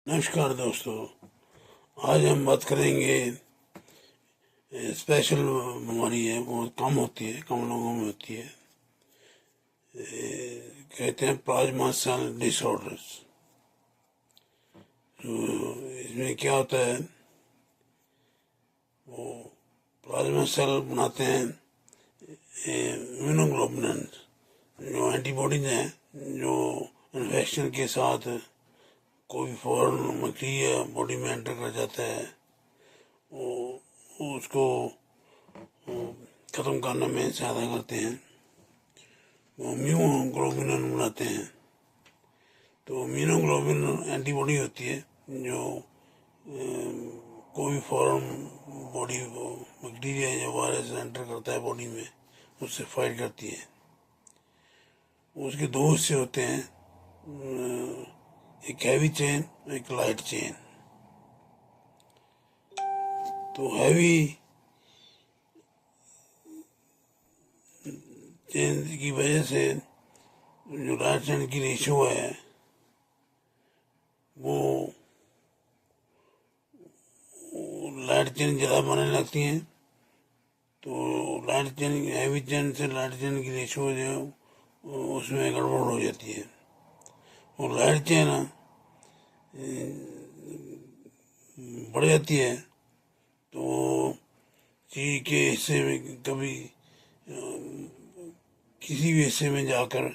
नमस्कार दोस्तों। आज हम बात करेंगे स्पेशल बीमारी है, बहुत कम होती है, कम लोगों में होती है। कहते हैं प्लाज्मा सेल डिसऑर्डर्स। तो इसमें क्या होता है, वो प्लाज्मा सेल बनाते हैं इम्यूनोग्लोबुलिन, जो एंटीबॉडीज हैं, जो इन्फेक्शन के साथ कोई फॉरेन बैक्टीरिया बॉडी में एंटर कर जाता है, वो उसको ख़त्म करने में सहायता करते हैं। वो इम्यूनोग्लोबुलिन बनाते हैं। तो इम्यूनोग्लोबुलिन एंटीबॉडी होती है जो कोई फॉरेन बॉडी बैक्टीरिया या वायरस एंटर करता है बॉडी में, उससे फाइट करती है। उसके दो हिस्से होते हैं, एक हैवी चेन, एक लाइट चेन। तो हैवी चेन की वजह से जो लाइट चेन की रेशियो है वो लाइट चेन ज़्यादा बनने लगती हैं। तो लाइट चेन, हैवी चेन से लाइट चेन की रेशियो जो उसमें गड़बड़ हो जाती है। और लाइट चेन बढ़ जाती है तो चीज के हिस्से में कभी किसी भी हिस्से में जाकर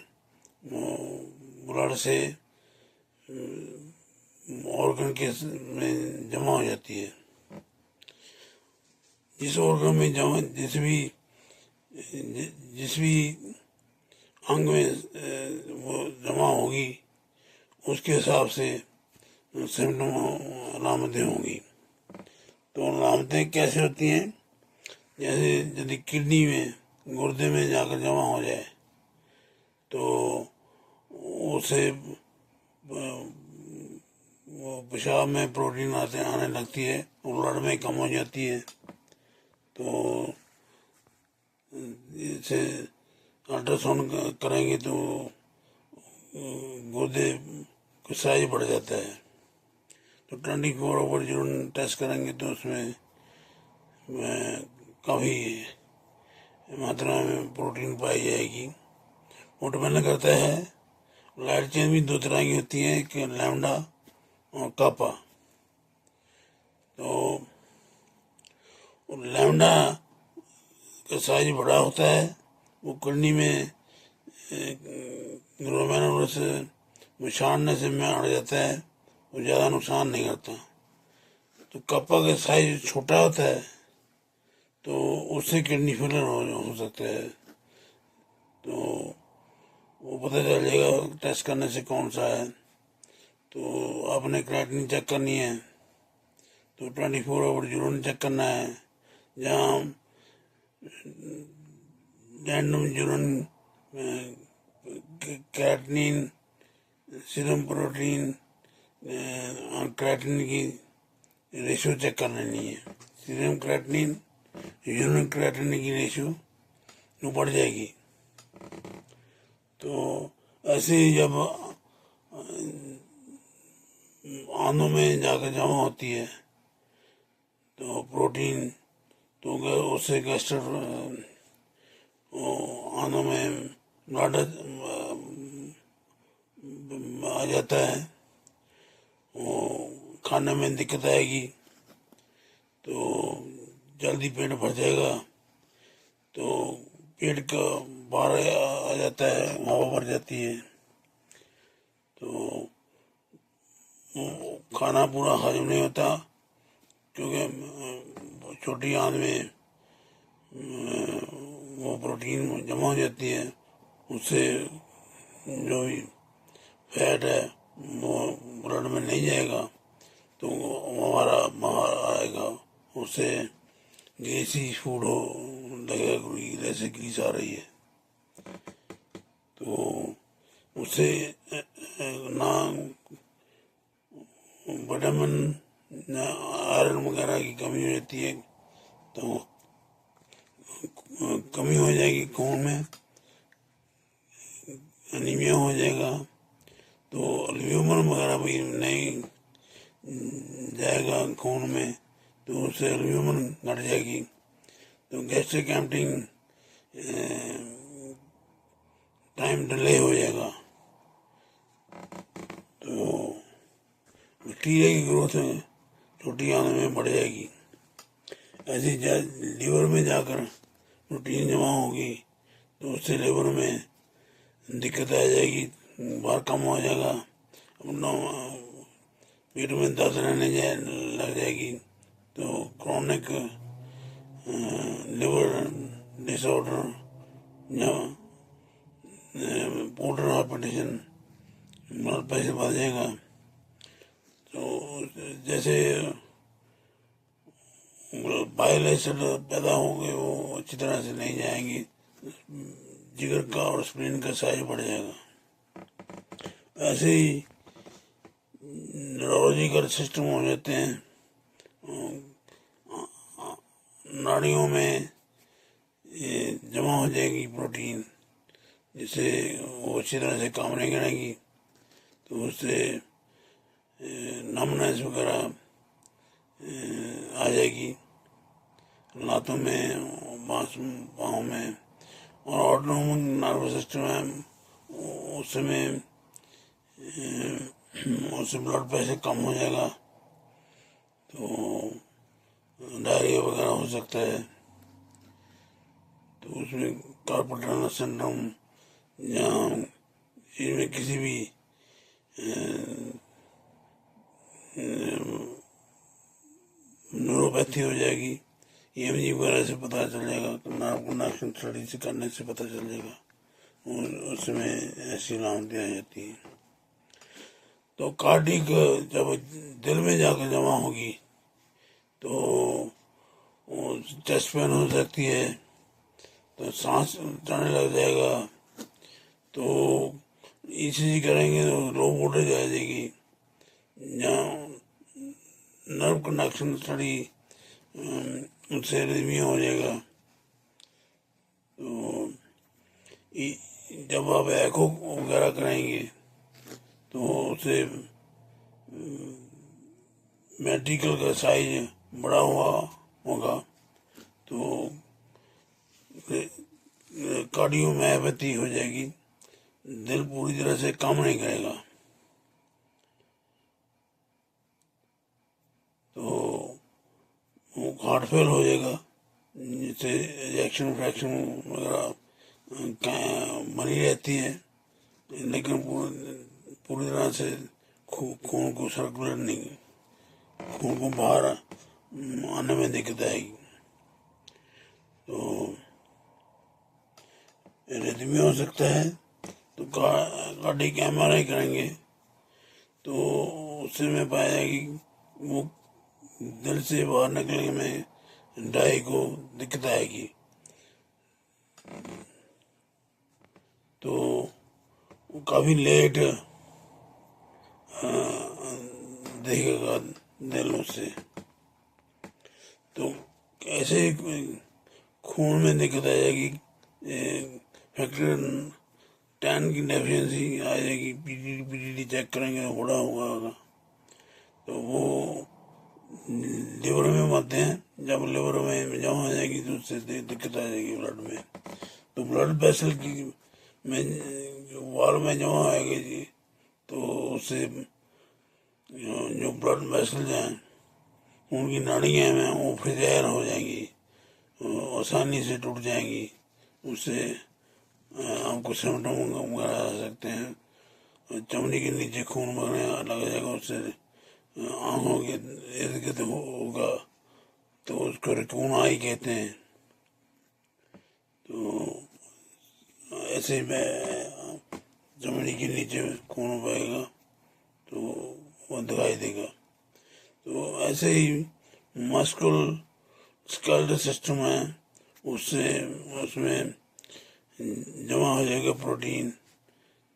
ब्लड से ऑर्गन के में जमा हो जाती है। जिस ऑर्गन में जमा, जिस भी अंग में वो जमा होगी, उसके हिसाब से सिम्टम, अलामतें होंगी। तो अलामतें कैसे होती हैं, जैसे यदि किडनी में, गुर्दे में जाकर जमा हो जाए तो उसे वो पेशाब में प्रोटीन आने लगती है और ब्लड में कम हो जाती है। तो इसे अल्ट्रासाउंड करेंगे तो गुर्दे का साइज बढ़ जाता है। तो 24 आवर यूरिन टेस्ट करेंगे तो उसमें काफ़ी मात्रा में प्रोटीन पाई जाएगी। वो डिपेंड करता है। लाइट चेन भी दो तरह की होती है, एक लैम्डा और कापा। तो लैम्डा का साइज बड़ा होता है, वो किडनी में ग्लोमेरुलस मिशाड़ने से में अड़ जाता है, वो ज़्यादा नुकसान नहीं करता। तो कापा का साइज छोटा होता है तो उससे किडनी फेलियर हो सकता है। तो वो पता चल जाएगा टेस्ट करने से कौन सा है। तो आपने क्रेटिनिन चेक करनी है तो 24 आवर यूरिन चेक करना है, जहाँ random urine creatinine, serum protein और क्रेटिनिन की रेशियो चेक कर लेनी है। सीरम क्रेटिनिन, यूरिन क्रेटिनिन की रेशियो बढ़ जाएगी। तो ऐसे ही जब आंतों में जाकर जमा होती है तो प्रोटीन, तो उससे गैस्ट्रो आंतों में ब्लड आ जाता है, वो खाने में दिक्कत आएगी, तो जल्दी पेट भर जाएगा, तो पेट का बाहर आ जाता है, हवा भर जाती है, तो खाना पूरा हजम नहीं होता, क्योंकि छोटी आंत में वो प्रोटीन जमा हो जाती है। उससे जो भी फैट है वो ब्लड में नहीं जाएगा तो हमारा बाहर आएगा, उससे ग्रीसी फूड हो लगेगा, जैसे ग्रीस आ रही है। तो उससे ना विटामिन, आयरन वगैरह की कमी हो जाती है, तो कमी हो जाएगी खून में, एनीमिया हो जाएगा। तो ल्यूमन वगैरह भी नहीं जाएगा खून में तो उससे एल्ब्यूमिन घट जाएगी, तो गैस्ट्रिक एम्पटिंग टाइम डिले हो जाएगा, तो बैक्टीरिया की ग्रोथ छोटी आंत में बढ़ जाएगी। ऐसे लीवर में जाकर प्रोटीन जमा होगी तो उससे लीवर में दिक्कत आ जाएगी, बाहर कम हो जाएगा, अपना पेट में दर्द रहने लग जाएगी, तो क्रॉनिक लिवर डिसऑर्डर या पोर्टल हाइपरटेंशन, ब्लड प्रेशर बढ़ जाएगा। तो जैसे बाइल एसिड पैदा होंगे वो अच्छी तरह से नहीं जाएंगे, जिगर का और स्प्लीन का साइज बढ़ जाएगा। ऐसे ही न्यूरोलॉजिकल सिस्टम हो जाते हैं, नाड़ियों में ये जमा हो जाएगी प्रोटीन, जिससे वो अच्छी तरह से काम नहीं करेंगी, तो उससे नमनेस वगैरह आ जाएगी लातों में, पाँव में, और ऑटोनोमिक नर्वस सिस्टम है उससे ब्लड प्रेशर कम हो जाएगा, तो डायरिया वगैरह हो सकता है। तो उसमें कार्पल टनल सिंड्रोम या इसमें किसी भी न्यूरोपैथी हो जाएगी, EMG वगैरह से पता चल जाएगा, नार्व कंडक्शन स्टडी से करने से पता चल जाएगा, उसमें ऐसी अलामतें आ जाती हैं। तो कार्डिक जब दिल में जाकर जमा होगी तो चेस्ट पेन हो सकती है, तो सांस चढ़ने लग जाएगा, तो ECG करेंगे तो लो वोल्टेज आ जाएगी, या नर्व कंडक्शन स्टडी उससे रिदमिया हो जाएगा। तो जब आप एको वगैरह कराएंगे तो उसे मेडिकल का साइज बड़ा हुआ होगा, तो कार्डियोमायोपैथी हो जाएगी, दिल पूरी तरह से काम नहीं करेगा, तो हार्ट फेल हो जाएगा, जिससे रिएक्शन फ्रैक्शन वगैरह बनी रहती है, लेकिन पूरी तरह से खून को सर्कुलेट नहीं, खून को बाहर आने में दिक्कत आएगी, तो रिदमिया हो सकता है। तो कार्डियक MRI करेंगे तो उससे में पाया जाएगी वो दिल से बाहर निकलने में डाई को दिक्कत आएगी, तो काफ़ी लेट देखेगा दिल उससे, तो ऐसे खून में दिक्कत आ जाएगी, फैक्टर 10 की डेफिशिएंसी आ जाएगी, PTT चेक करेंगे तो बड़ा होगा, तो वो लिवर में मरते हैं, जब लिवर में जमा हो जाएगी तो उससे दिक्कत आ जाएगी ब्लड में, तो ब्लड वेसल की में वाल में जमा आएगी जी, तो उससे जो ब्लड वेसल हैं उनकी नाड़ियाँ हैं वो फ्रेजाइल हो जाएंगी, आसानी से टूट जाएंगी, उससे आपको सिम्टम वगैरह आ सकते हैं, चमड़ी के नीचे खून बगने लग जाएगा, उससे आँखों के इर्द गिर्द होगा, तो उसको रेटिना आई कहते हैं। तो ऐसे में चमड़ी के नीचे खून बहेगा तो वो दिखाई देगा। तो ऐसे ही मस्कुल स्केलेटल सिस्टम है, उससे उसमें जमा हो जाएगा प्रोटीन,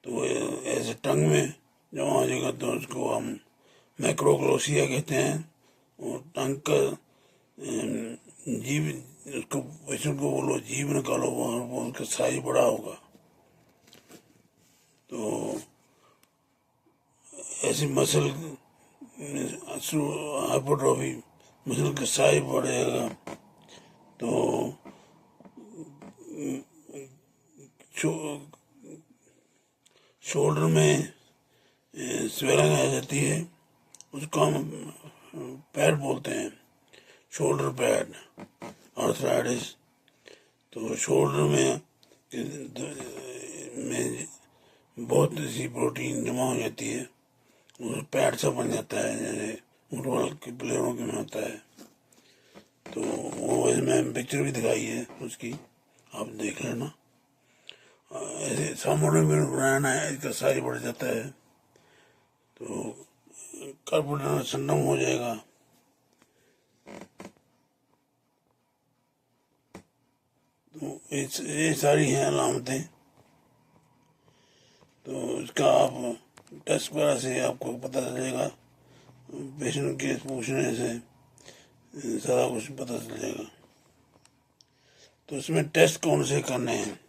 तो ऐसे टंग में जमा हो जाएगा तो उसको हम मैक्रोग्लोसिया कहते हैं, और टंग का जीभ, उसको पेशेंट को बोलो जीभ निकालो वहाँ, वो उसका साइज बड़ा होगा। तो ऐसी मसल हाइपरट्रॉफी, मसल का साइज बढ़ेगा, तो शोल्डर में स्वेलिंग आ जाती है, उसको हम पैड बोलते हैं, शोल्डर पैड, आर्थराइटिस। तो शोल्डर में बहुत सी प्रोटीन जमा हो जाती है, उस पैड सा बन जाता है, जैसे फुटबॉल के प्लेयरों के में होता है। तो वो इसमें पिक्चर भी दिखाई है उसकी, आप देख लेना। ऐसे सामने में बनाना है, इसका साइज बढ़ जाता है, तो कार्बोहाइड्रेट संडम हो जाएगा। तो ये सारी हैं अलामतें। तो इसका आप टेस्ट वगैरह से आपको पता चलेगा, पेशेंट के पूछने से सारा कुछ पता चल जाएगा। तो इसमें टेस्ट कौन से करने हैं?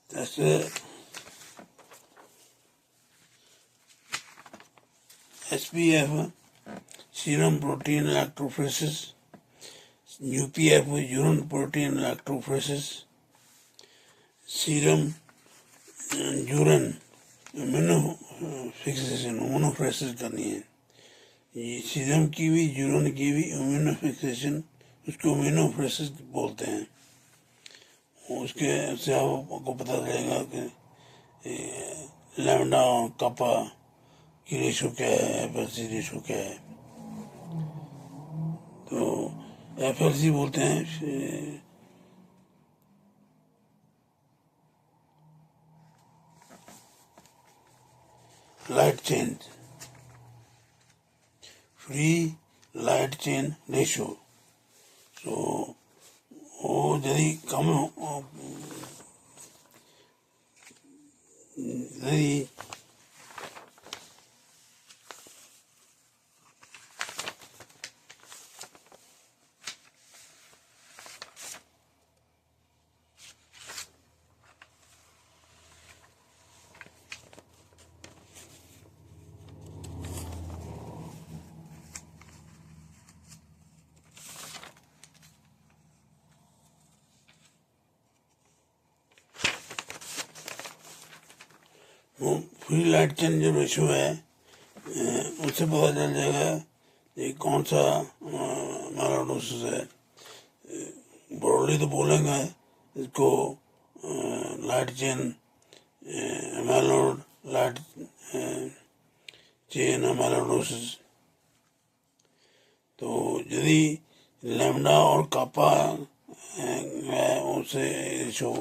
Test SPF, serum protein electrophoresis, UPF, urine protein electrophoresis, serum urine immunofixation, immunophoresis करनी है। ये सीरम की भी यूरिन की भी इम्यूनोफिक्सेशन, उसको इम्यूनोफोरेसिस बोलते हैं। उसके से आपको पता चलेगा कि लैम्डा और कपा की रेशो क्या है, FLC रेशो क्या है। तो FLC बोलते हैं light chain, free light chain ratio. तो वो यदि कम यदि वो फ्री लाइट चेन जो रेशो है, उससे पता चल जाएगा ये कौन सा माइलोडोसिस है। ब्रॉडली तो बोलेंगे इसको light chain myeloid, light chain amyloidosis. तो यदि लैम्डा और कापा है, उससे रेशो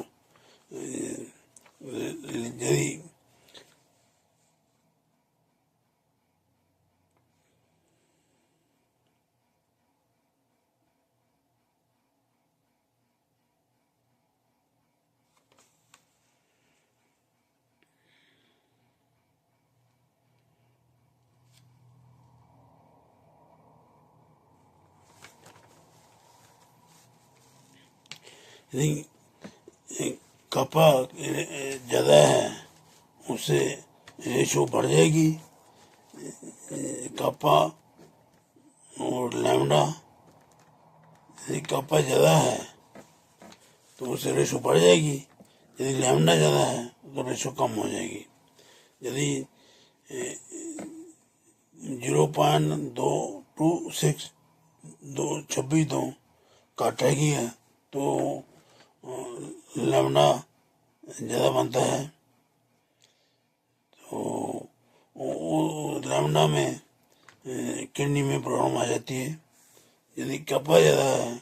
यदि कपा ज़्यादा है, उससे रेशो बढ़ जाएगी। कपा और लैम्डा, यदि कपा ज़्यादा है तो उससे रेशो बढ़ जाएगी, यदि लैम्डा ज़्यादा है तो रेशो कम हो जाएगी। यदि 0.226 2 काटेगी है तो लैम्डा ज़्यादा बनता है। तो लैम्डा में किडनी में प्रॉब्लम आ जाती है। यदि कपा ज़्यादा है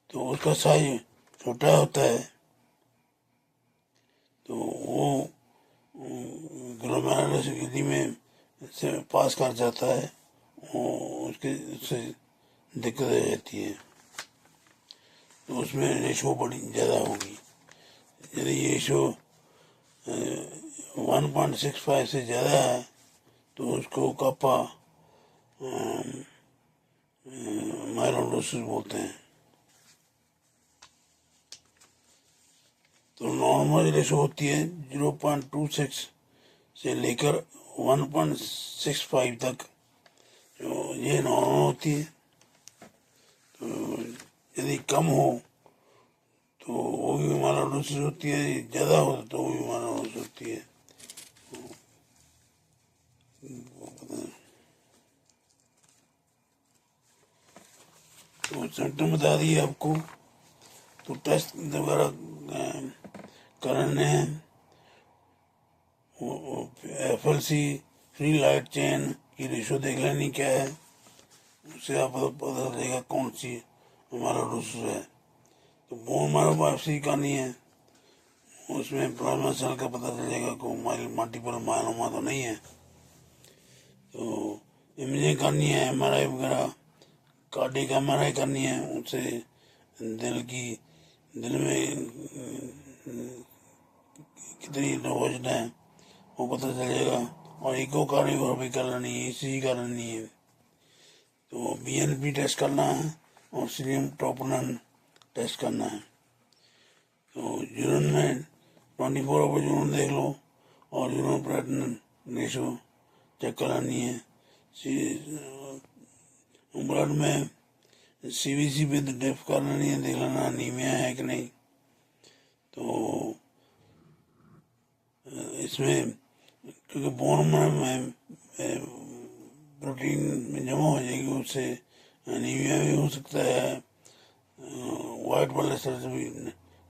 तो उसका साइज छोटा होता है, तो वो ग्लोमेरुलस किडनी में से पास कर जाता है, उसके उससे दिक्कत आ जाती है, तो उसमें रेशो बड़ी ज़्यादा होगी। यदि ये रेशो 1.65 से ज़्यादा है तो उसको कपा माइलोडोसिस बोलते हैं। तो नॉर्मल रेशो होती है 0.26 से लेकर 1.65 तक, जो ये नॉर्मल होती है। तो यदि कम हो तो वो भी माइलोडोसिस होती है, ज़्यादा हो तो वो भी माइलोडोसिस होती है। तो सिम्टम बता दिए आपको। तो टेस्ट वगैरह कराने हैं। FLC फ्री लाइट चेन की रेशो देख लेनी क्या है, उससे आप पता चलेगा कौन सी हमारा डोसेज है। तो बोन मैरो बायोप्सी करनी है, उसमें प्लाज्मा सेल का पता चलेगा को मल्टीपल मायलोमा तो नहीं है। तो इमेजिंग करनी है, MRI वगैरह, कार्डियक MRI करनी है, उससे दिल में कितनी नोज है वो पता चलेगा। और इकोकार्डियोग्राफी कर लेनी है, ECG कर लेनी है। तो BNP टेस्ट करना है और सीरियम ट्रोपोनिन टेस्ट करना है। तो यूरिन में 24 आवर यूरिन देख लो और यूरिन क्रिएटिनिन रेशो चेक करानी है। ब्लड में CBC पे डेफ करनी है, देख लेना अनीमिया है कि नहीं। तो इसमें क्योंकि बोन में प्रोटीन में जमा हो जाएगी, उससे अनीमिया भी हो सकता है, वाइट ब्लड सेल्स भी,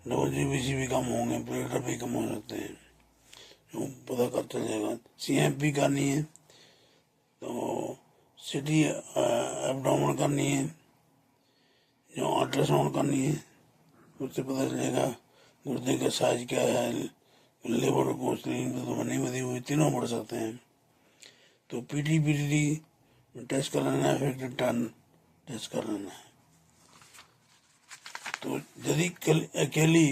WBC भी कम होंगे, प्लेटलेट भी कम हो सकते हैं, जो पता कर चलेगा। CMP करनी है, तो CT एब्डोमेन करनी है, जो अल्ट्रासाउंड करनी है, उससे पता चलेगा गुर्दे का साइज क्या है, लिवर को स्क्रीन पर तो नहीं बधी हुई, तीनों बढ़ सकते हैं। तो PTPTD टेस्ट कर लेना है, इफेक्टिव टर्न टेस्ट कर लेना है। तो यदि अकेली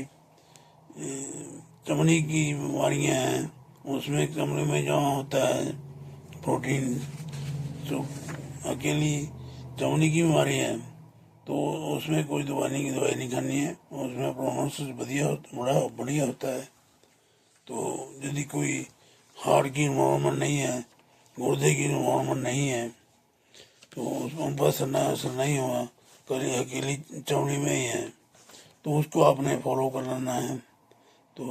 चमड़ी की बीमारियां हैं, उसमें चमड़ी में जमा होता है प्रोटीन, तो अकेली चमड़ी की बीमारी है तो उसमें कोई दवाई नहीं खानी है, उसमें प्रोग्नोसिस बढ़िया होता है। तो यदि कोई हार्ट की इन्वॉल्वमेंट नहीं है, गुर्दे की इन्वॉल्वमेंट नहीं है, तो उन पर असर नहीं हुआ, कभी अकेली चमड़ी में ही है, तो उसको आपने फॉलो कर लेना है। तो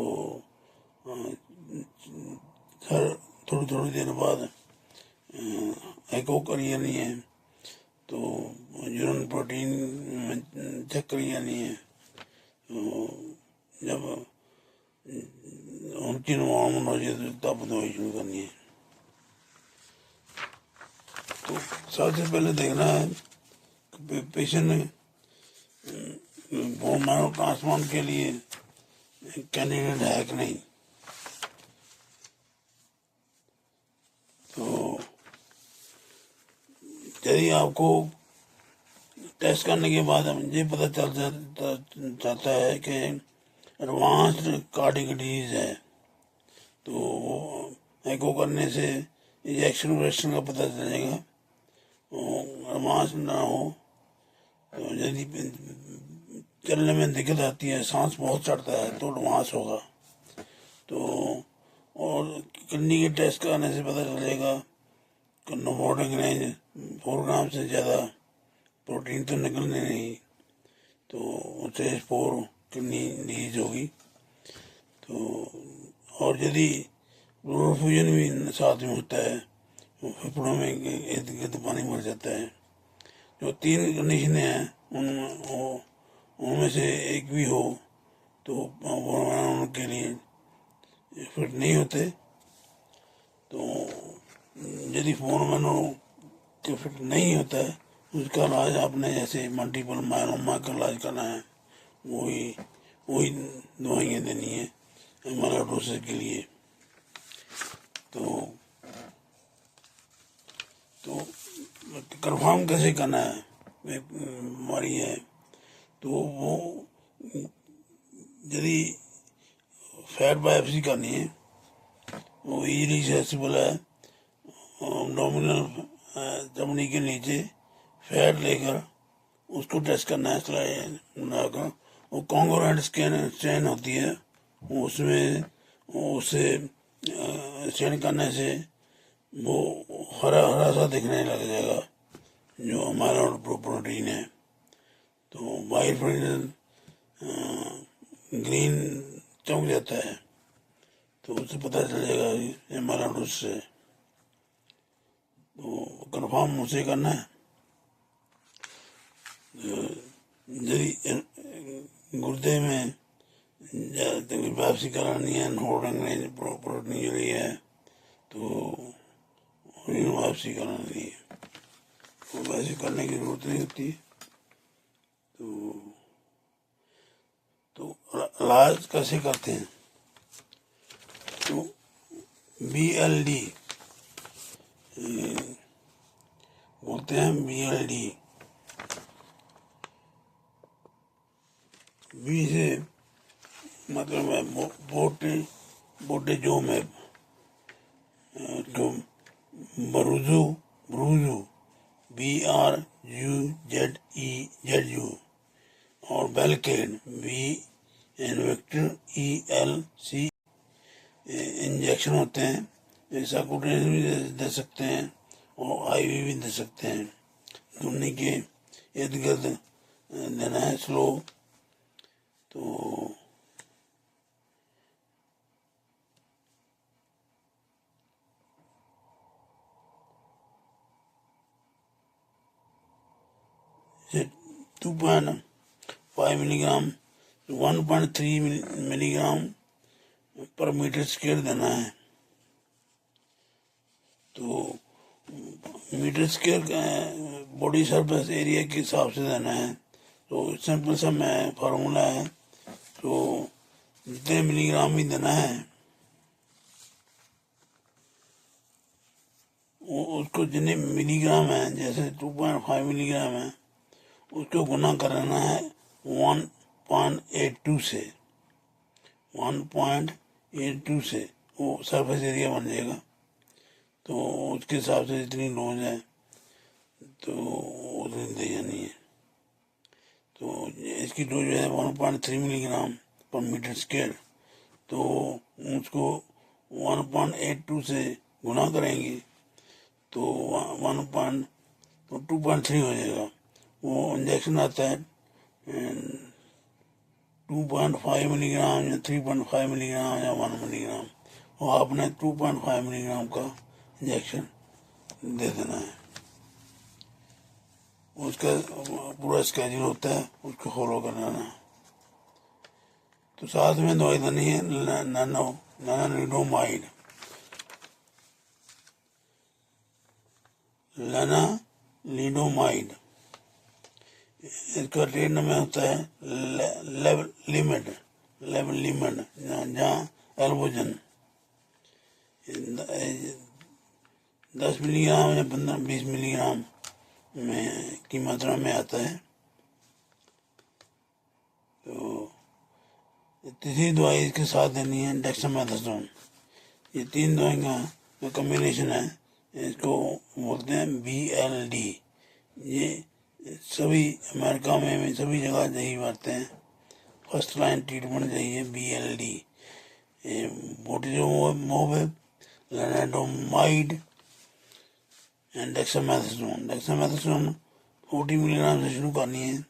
हर थोड़ी देर बाद एको करिए नहीं है, तो यूरिन प्रोटीन चेक करिए नहीं है। तो जब उनकी नॉर्मल हो जाए तो तब दवाई शुरू करनी है। तो सबसे पहले देखना है कि पेशेंट बोन मैरो ट्रांसप्लांट के लिए कैंडिडेट है कि नहीं। तो यदि आपको टेस्ट करने के बाद मुझे पता चल जाता है कि एडवांस्ड कार्डियक डिजीज है, तो एको करने से इंजेक्शन वेक्शन का पता चलेगा। एडवांस ना हो, तो यदि चलने में दिक्कत आती है, सांस बहुत चढ़ता है, तो एडवांस होगा। तो और किडनी के टेस्ट कराने से पता चलेगा कि नोमोडिक रेंज 4 ग्राम से ज़्यादा प्रोटीन तो निकलने नहीं, तो स्टेज 4 किडनी डिजीज होगी। तो और यदि फ्यूजन भी साथ में होता है, फेफड़ों में इर्द गिर्द पानी भर जाता है। जो 3 कंडीशनें हैं उनमें से एक भी हो तो उनके लिए फिट नहीं होते। तो यदि फोन मैनो के फिट नहीं होता है, उसका इलाज आपने जैसे मल्टीपल मायलोमा का इलाज करना है, वही दवाइयाँ देनी है माइलोडोसिस के लिए। तो कंफर्म कैसे करना है बीमारी है, तो वो यदि फैट बायोप्सी करनी है, वो इजीली एक्सेसिबल है। एब्डोमिनल चमड़ी के नीचे फैट लेकर उसको टेस्ट करना है, स्लाइड बनाकर। वो कॉन्ग्रुएंट स्कैन होती है, उसमें उसे सेंड करने से वो हरा हरा सा दिखने लग जाएगा जो हमारा प्रोटीन है। तो वाइट प्रोटीन ग्रीन चमक जाता है, तो उससे पता चलेगा ये हमारा से। तो कन्फर्म उसे करना है। यदि गुर्दे में वापसी करानी है, नोट रंगने प्रोटीन के लिए है, तो वापसी करानी है, तो वैसे करने की जरूरत नहीं होती। तो इलाज कैसे करते हैं? तो BLD बोलते हैं, BLD बी से मतलब है बोटेजोम है, तो ब्रूजू ब्रूजू BRUZEZU और बेलकेन VELC इंजेक्शन होते हैं। ऐसा कुटेज भी दे सकते हैं और IV भी दे सकते हैं। धुनी के इर्द गिर्द देना है स्लो। तो से 2.5 मिलीग्राम 1.3 मिलीग्राम पर मीटर स्क्वायर देना है। तो metre square body surface area के हिसाब से देना है। तो सिंपल सा मैं फार्मूला है, तो जितने मिलीग्राम ही देना है उसको जितने मिलीग्राम है, जैसे 2.5 मिलीग्राम है, उसको गुना करना है 1.82 से। 1.82 से वो सरफेस एरिया बन जाएगा। तो उसके हिसाब से जितनी डोज है तो उतनी दी जानी है। तो इसकी डोज है 1.3 मिलीग्राम पर मीटर स्क्वायर। तो उसको 1.82 से गुना करेंगे तो 2.3 हो जाएगा। वो इंजेक्शन आता है 2.5 मिलीग्राम या 3.5 मिलीग्राम या 1 मिलीग्राम। वो आपने 2.5 मिलीग्राम का इंजेक्शन दे देना है। उसका पूरा स्केड्यूल होता है, उसको फॉलो करना है। तो साथ में दवाई देनी है लेनालिडोमाइड। लेनालिडोमाइड इसका ट्रेड में होता है लेवलिमिड, जहाँ एल्बोजन 10 मिलीग्राम या 15-20 मिलीग्राम में की मात्रा में आता है। तो तीसरी दवाई इसके साथ देनी है डेक्सामेथासोन। ये 3 दवाइयाँ का कम्बिनेशन है, इसको बोलते हैं BLD। ये सभी अमेरिका में सभी जगह यही बातें हैं। फर्स्ट लाइन ट्रीटमेंट चाहिए BLD। Bortezomib lenalidomide and dexamethasone. Dexamethasone 40 milligram से शुरू करनी है,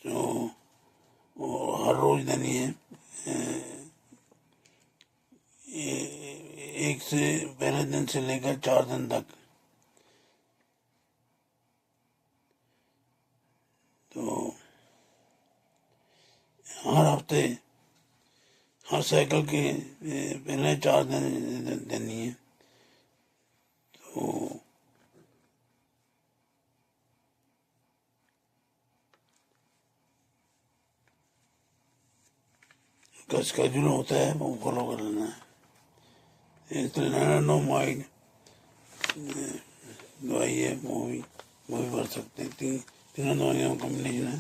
तो वो हर रोज देनी है। एक से पहले दिन से लेकर 4 दिन तक। तो हर हफ्ते हर साइकिल के पहले 4 दिन देनी है। तो का स्केड्यूल होता है, वो फॉलो कर लेना है। लेनालिडोमाइड दवाई है, वो भी भर सकते हैं। तीनों दवाइयों का कॉम्बिनेशन है।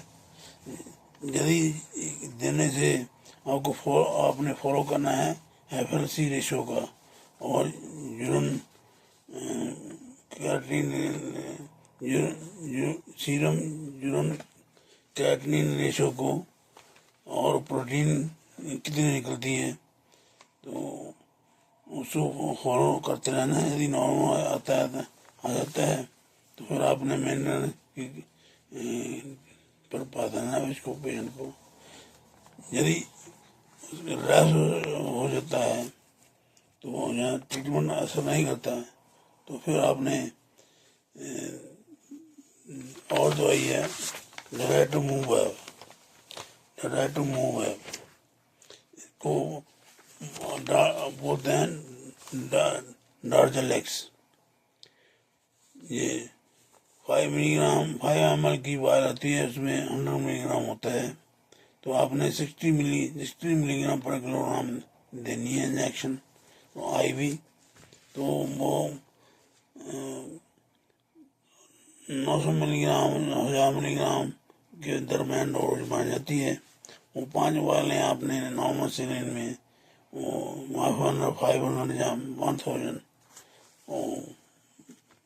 यदि देने से आपने फॉलो करना है FLC रेशो का और urine creatinine serum urine creatinine ratio को और प्रोटीन कितनी निकलती है, तो उसको फॉलो करते रहना है। यदि नॉर्मल आ जाता है तो फिर आपने मेंटेन कर पाता है इसको, पेशेंट को। यदि रैश हो जाता है तो यहाँ ट्रीटमेंट असर नहीं करता है, तो फिर आपने और दवाई है डेराटूमूव को बोलते हैं डार्जेलेक्स। ये 5 मिलीग्राम 5 ml की वायर आती है, उसमें 100 मिलीग्राम होता है। तो आपने 60 मिलीग्राम पर किलोग्राम देनी है इंजेक्शन, तो IV। तो वो 900 मिलीग्राम 1000 मिलीग्राम के दरमियान डोज बन जाती है। वो 5 वाले आपने नॉर्मल सिलेंडर में वो 500 या 1000।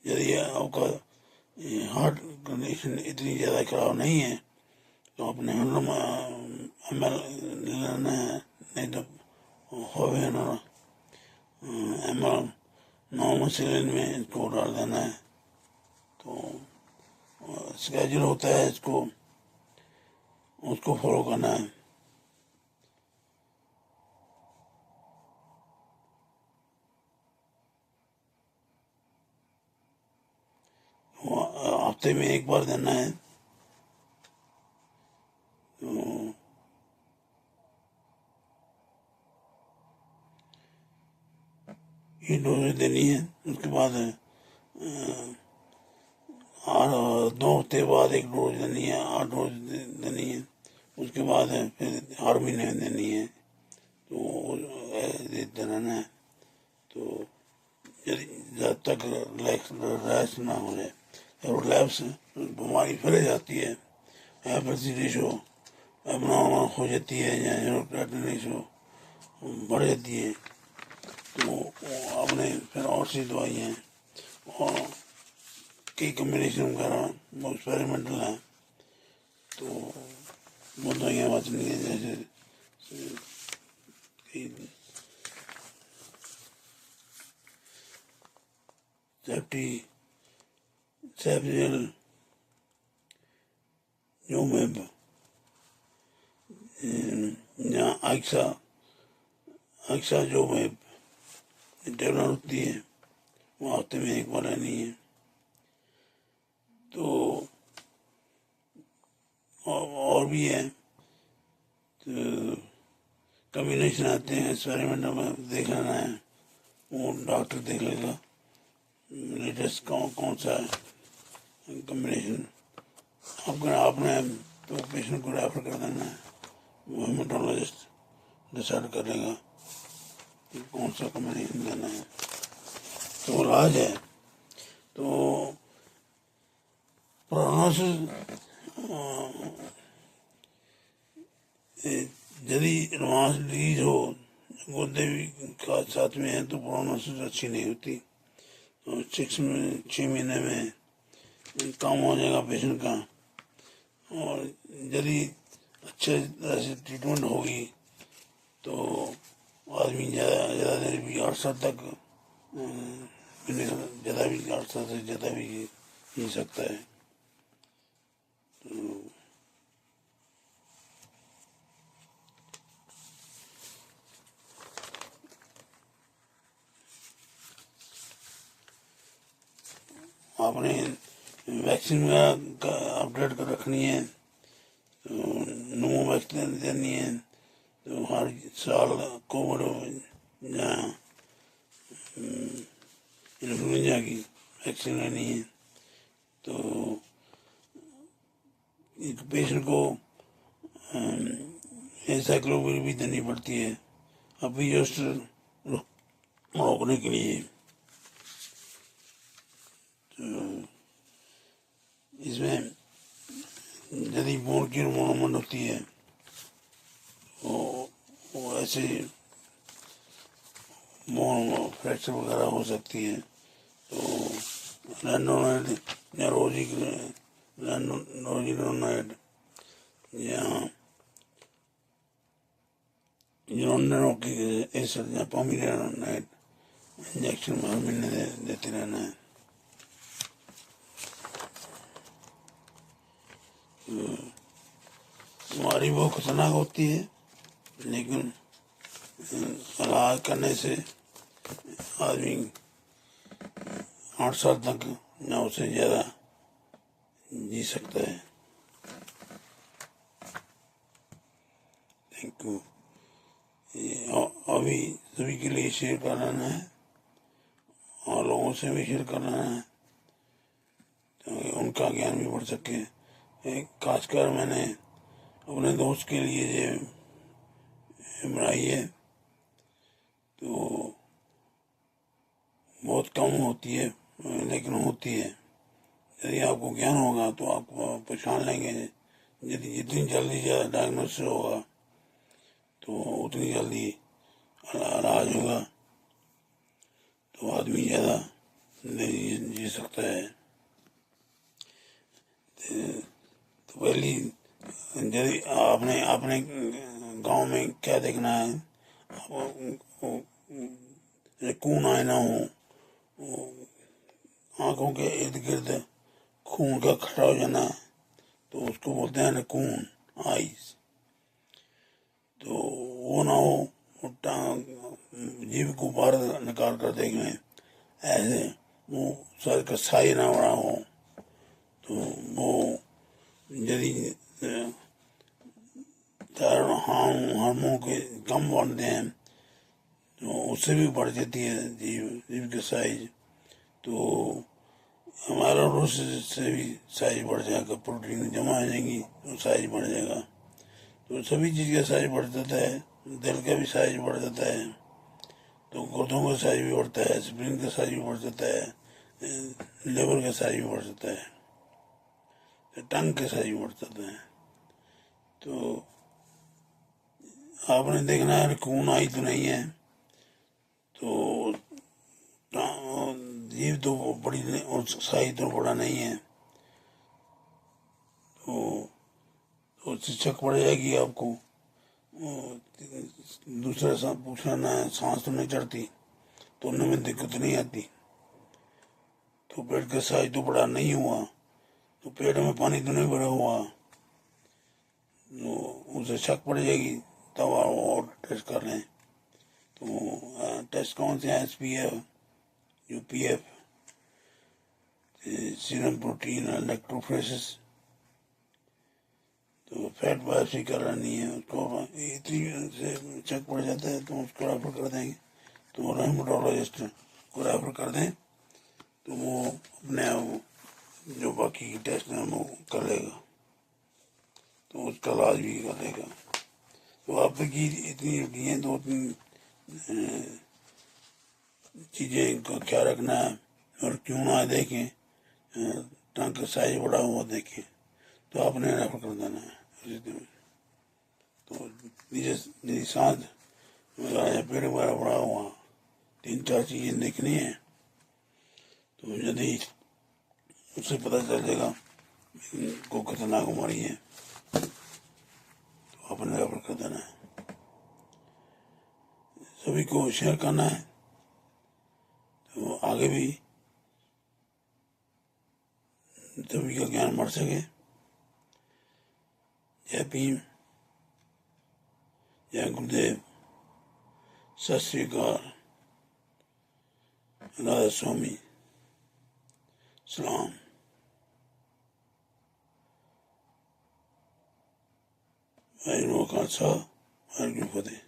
यदि आपका हार्ट कंडीशन इतनी ज़्यादा खराब नहीं है तो आपने 100 ml लेना है, नहीं तो 500 ml नॉर्मल सिलेंडर में इसको डाल देना है। तो स्केड्यूल होता है, उसको फॉलो करना है। हफ्ते में 1 बार देना है। तो ये डोज देनी है। उसके बाद 2 हफ्ते बाद 1 डोज देनी है, 8 डोज देनी है। उसके बाद फिर हर महीने देनी है। तो देते रहना है। तो यदि जब तक रिलैक्स ना हो जाए, रिलैप्स बीमारी फिर जाती है, एफएससी रेशो एबनॉर्मल हो जाती है या यूरोक्रेटिन रेशो बढ़ जाती है, तो आपने फिर और सी दवाई हैं और कई कम्बिनेशन वगैरह वो एक्सपेरिमेंटल हैं, तो वो दवाइयाँ बचनी है। जैसे सेप्टिजल जोमेब या आइक्सा जोमेब टेबलेट होती है, वो हफ्ते में 1 बार लेनी है। तो और भी है, तो कम्बिनेशन आते हैं, एक्सपेरिमेंट में देख लेना है, वो डॉक्टर देख लेगा लेटेस्ट कौन सा है कम्बिनेशन। आपने तो पेशेंट को रेफर कर देना है, वो हेमेटोलॉजिस्ट डिसाइड करेगा कि कौन सा कम्बिनेशन देना है। तो इलाज है, तो प्रोग्नोसिस यदि एडवांस डिजीज हो, गुर्दे भी साथ में है, तो प्रोग्नोसिस अच्छी नहीं होती। तो 6 महीने में काम हो जाएगा पेशेंट का। और यदि अच्छे तरह से ट्रीटमेंट होगी तो आदमी ज़्यादा देर भी 8 साल तक ज़्यादा भी 8 साल से ज़्यादा भी जी सकता है। तो आपने वैक्सीन का अपडेट कर रखनी है, तो नो वैक्सीन देनी है। तो हर साल कोविड या इन्फ्लुएंजा की वैक्सीन लेनी है। तो एक पेशेंट को एंसाइक्लोपीडिया भी देनी पड़ती है अभी जस्ट रोकने के लिए। तो इसमें यदि बोन की डेवलपमेंट होती है वो ऐसे बोन फ्रैक्चर वगैरह हो सकती है। तो रोजिनोनाइड या जिन्होंने रोकी एसड या पोमीग्रेनेट इंजेक्शन हर महीने देते रहना है। बीमारी बहुत खतरनाक होती है, लेकिन इलाज करने से आदमी 8 साल तक या उससे ज़्यादा जी सकता है। Thank you. अभी सभी के लिए शेयर कराना है और लोगों से भी शेयर कराना है ताकि उनका ज्ञान भी बढ़ सके। खासकर मैंने अपने दोस्त के लिए ये बनाई है, तो बहुत कम होती है लेकिन होती है। यदि आपको ज्ञान होगा तो आप पहचान लेंगे। यदि जितनी जल्दी ज़्यादा डायग्नोसिस होगा तो उतनी जल्दी इलाज होगा, तो आदमी ज़्यादा जी सकता है। तो पहली यदि आपने अपने गांव में क्या देखना है, खून आए ना हो, आंखों के इर्द गिर्द खून का खड़ा हो जाना, तो उसको बोलते हैं खून आइस। तो वो ना हो, जीभ को बाहर निकाल कर देखें ऐसे, वो सर का साई ना बड़ा हो, तो वो यदि हार्मोन के कम बनते हैं तो उससे भी बढ़ जाती है जीभ की साइज। तो हमारा रोज से भी साइज बढ़ जाएगा, प्रोटीन जमा आ जाएंगी तो साइज बढ़ जाएगा। तो सभी चीज़ का साइज बढ़ जाता है, दिल का भी साइज बढ़ जाता है, तो गुर्दों का साइज भी बढ़ता है, स्प्लीन का साइज भी बढ़ जाता है, लिवर का साइज भी बढ़ जाता है, टंग का साइज भी बढ़ जाता है। तो आपने देखना है खून आई तो नहीं है, तो जीभ तो बड़ी नहीं और साइज तो बड़ा नहीं है, तो उससे शक पड़ जाएगी आपको। दूसरा पूछना है सांस तो नहीं चढ़ती, तो उनमें में दिक्कत नहीं आती, तो पेट का साइज तो बड़ा नहीं हुआ, तो पेट में पानी तो नहीं भरा हुआ, तो उसे शक पड़ जाएगी, तब आप और टेस्ट कर लें। तो टेस्ट कौन से हैं? SPF, UPF, serum protein, electrophoresis. तो फैट बायोप्सी करानी है उसको, इतनी से चेक पड़ जाता है तो उसको रेफर कर देंगे, तो रेमटोलॉजिस्ट को रेफर कर दें, तो वो अपने जो बाकी की टेस्ट हैं वो कर लेगा, तो उसका इलाज भी कर लेगा। तो आपकी इतनी ड्यूटी है, 2-3 चीज़ें का ख्याल रखना है, और क्यों ना देखें टंग का साइज बड़ा हुआ देखें तो आपने रेफर कर देना है उसी दिन। तो यदि सांस वगैरह पेट वगैरह बड़ा हुआ, 3-4 चीज़ें देखनी है, तो यदि उससे पता चल जाएगा को खतरनाक बीमारी है तो आपने रेफर कर देना है। सभी को शेयर करना है तो आगे भी सभी का ज्ञान बढ़ सके। जय भीम, जय गुरुदेव, सत श्री अकाल, राधा स्वामी, सलाम। वाहिगुरू का खालसा, वाहिगुरू की फतेह।